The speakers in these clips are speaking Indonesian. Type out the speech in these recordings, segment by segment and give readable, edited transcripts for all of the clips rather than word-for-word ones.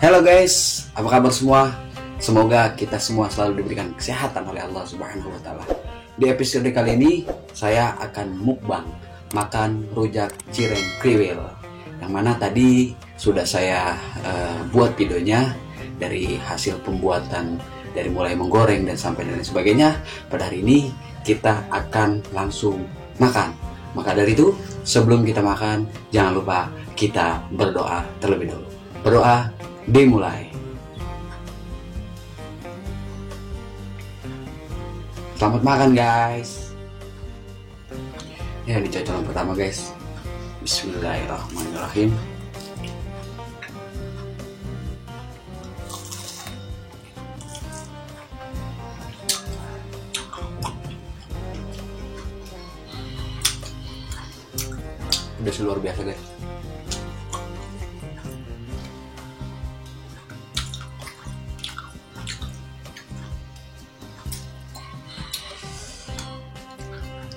Halo guys, apa kabar semua? Semoga kita semua selalu diberikan kesehatan oleh Allah Subhanahu wa Ta'ala. Di episode kali ini, saya akan mukbang makan rujak cireng kriwil, yang mana tadi sudah saya buat videonya dari hasil pembuatan, dari mulai menggoreng dan sampai dan sebagainya. Pada hari ini kita akan langsung makan. Maka dari itu, sebelum kita makan, jangan lupa kita berdoa terlebih dahulu. Berdoa dimulai. Selamat makan guys. Ya, ini cocolan pertama guys. Bismillahirrahmanirrahim. Udah luar biasa guys.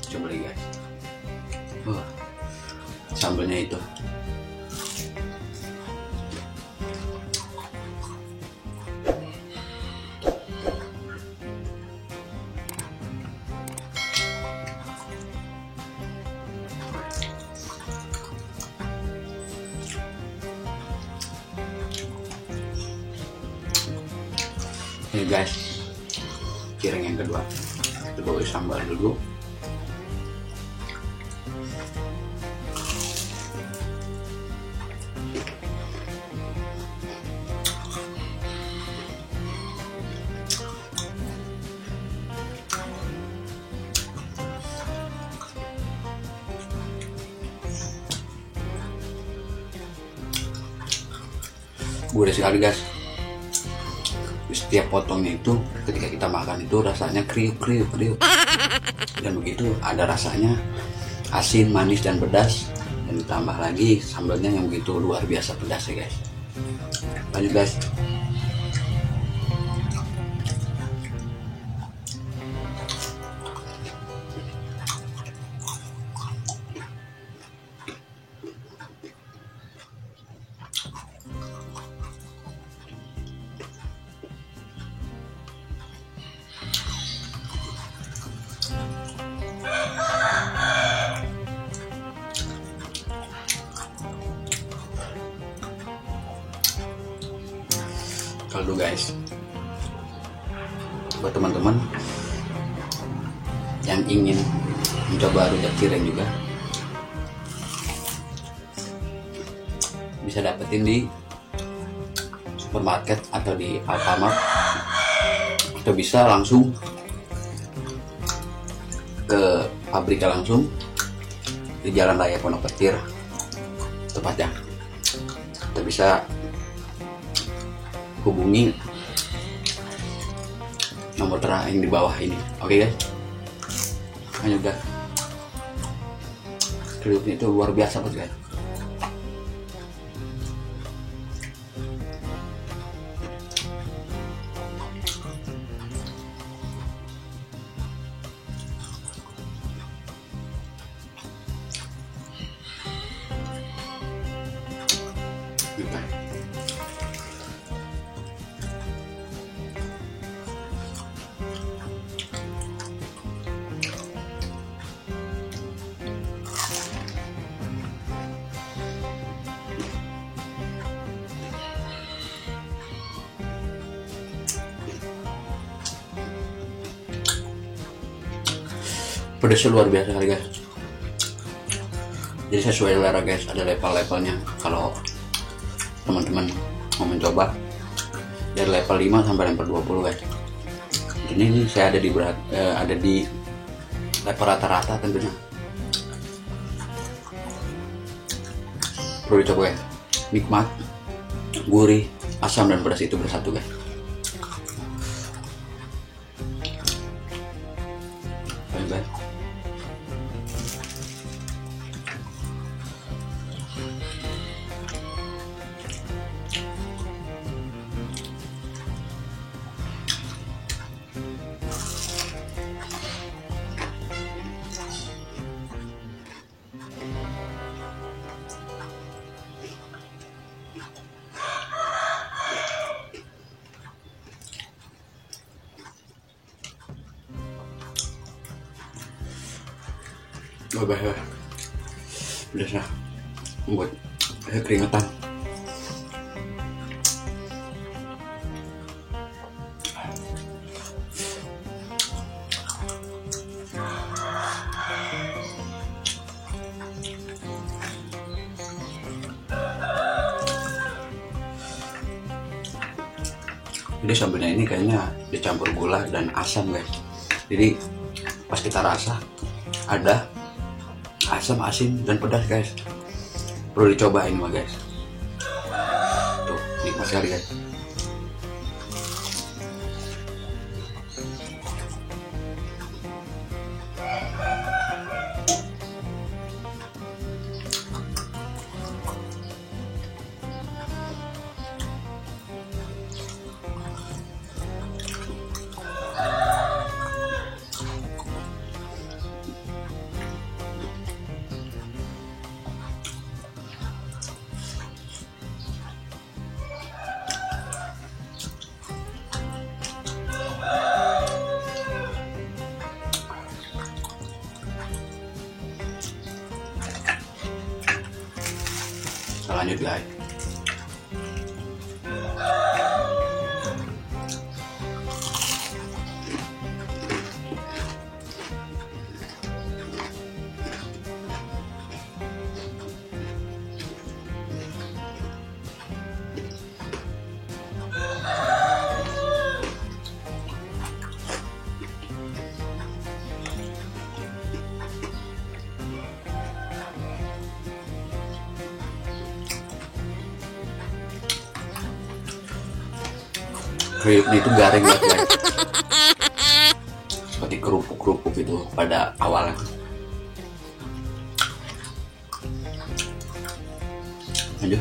Coba lagi guys. Sambalnya itu ini guys, cireng yang kedua. Kita bawa sambal dulu. Gurih sekali guys. Setiap potongnya itu ketika kita makan itu rasanya kriuk. Dan begitu ada rasanya asin, manis dan pedas, dan ditambah lagi sambalnya yang begitu luar biasa pedas ya guys. Lanjut guys. Kaldu guys, buat teman-teman yang ingin mencoba rujak cireng juga bisa dapetin di supermarket atau di Alfamart, atau bisa langsung ke pabriknya langsung di Jalan Raya Pondok Petir tepatnya. Kita bisa hubungi nomor yang di bawah ini. Oke guys, hanya udah kriuknya itu luar biasa guys. Gitu. Pedasnya luar biasa kali guys. Jadi sesuai selera guys, ada level-levelnya. Kalau teman-teman mau mencoba dari level 5 sampai level 20 guys. Ini saya ada di level rata-rata tentunya. Perlu dicoba guys. Nikmat, gurih, asam dan pedas itu bersatu guys. Baik. Baik. Udah membuat saya keringetan. Jadi sambelnya ini kayaknya dicampur gula dan asam guys. Jadi pas kita rasa ada asam, asin, dan pedas guys. Perlu dicoba ini mah guys. Tuh, nikmat sekali guys. Lanjut guys. Kriuknya itu garing banget guys. Seperti kerupuk-kerupuk itu pada awalnya. Lanjut.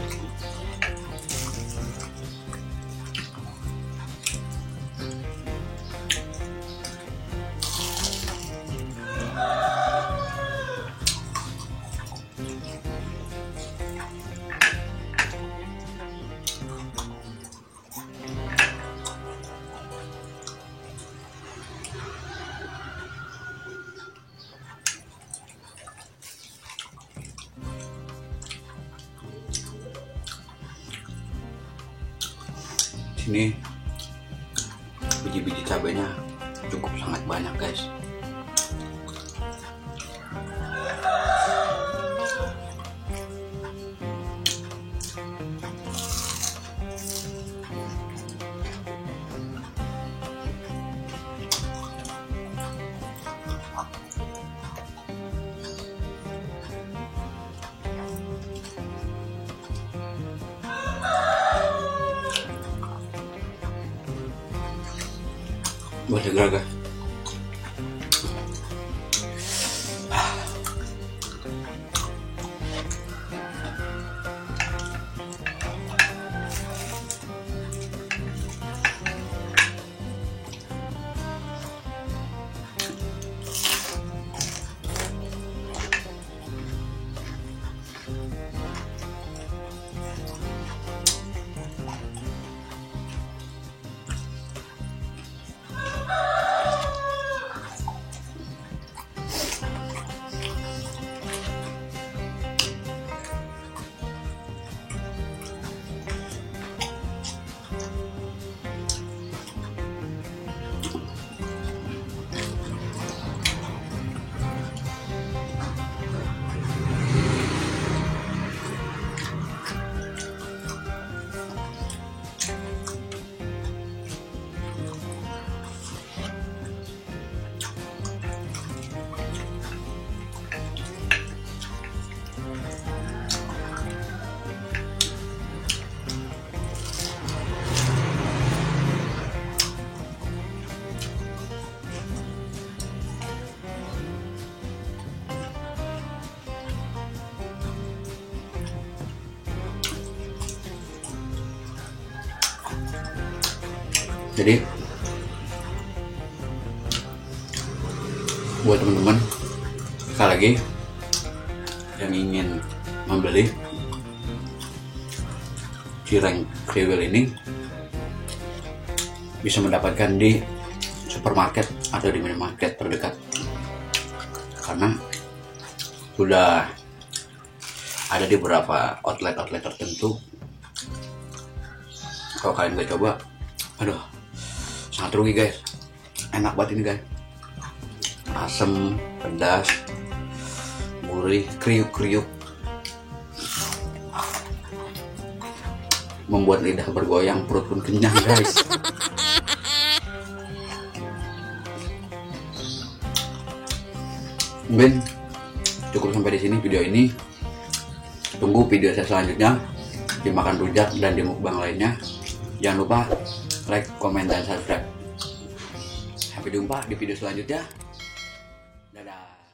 Ini biji-biji cabenya cukup sangat banyak guys. Buat segera guys. Jadi buat teman-teman sekali lagi yang ingin membeli cireng kriwil ini bisa mendapatkan di supermarket atau di minimarket terdekat, karena sudah ada di beberapa outlet tertentu. Kalau kalian gak coba, aduh, sangat rugi guys. Enak banget ini guys, asam, pedas, gurih, kriuk-kriuk, membuat lidah bergoyang, perut pun kenyang guys. Mungkin cukup sampai di sini video ini. Tunggu video saya selanjutnya di makan rujak dan di mukbang lainnya. Jangan lupa like, komen, dan subscribe. Sampai jumpa di video selanjutnya. Dadah.